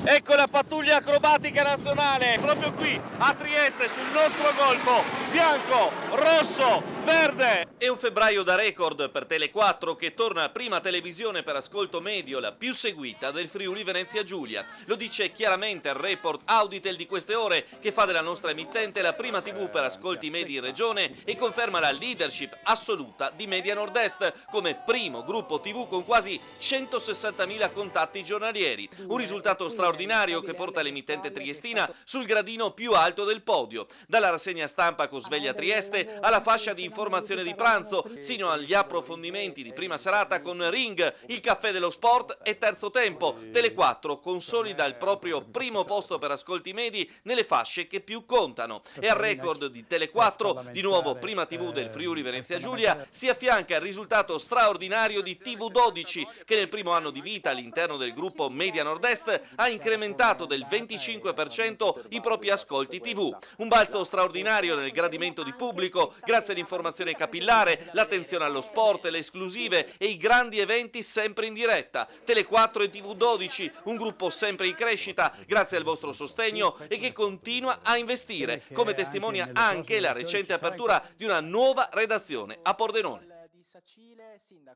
Ecco la pattuglia acrobatica nazionale, proprio qui a Trieste, sul nostro golfo, bianco, rosso, verde. È un febbraio da record per Tele4 che torna a prima televisione per ascolto medio, la più seguita del Friuli Venezia Giulia. Lo dice chiaramente il report Auditel di queste ore, che fa della nostra emittente la prima TV per ascolti medi in regione e conferma la leadership assoluta di Media Nord-Est come primo gruppo TV con quasi 160.000 contatti giornalieri. Un risultato straordinario che porta l'emittente triestina sul gradino più alto del podio. Dalla rassegna stampa con Sveglia Trieste alla fascia di informazione di pranzo, sino agli approfondimenti di prima serata con Ring, il caffè dello sport e Terzo Tempo. Tele4 consolida il proprio primo posto per ascolti medi nelle fasce che più contano. E al record di Tele4, di nuovo prima TV del Friuli Venezia Giulia, si affianca il risultato straordinario di TV12, che nel primo anno di vita all'interno del gruppo Media Nord-Est ha incrementato del 25% i propri ascolti TV. Un balzo straordinario nel gradimento di pubblico grazie all'informazione capillare, l'attenzione allo sport, le esclusive e i grandi eventi sempre in diretta. Tele4 e TV12, un gruppo sempre in crescita grazie al vostro sostegno e che continua a investire, come testimonia anche la recente apertura di una nuova redazione a Pordenone.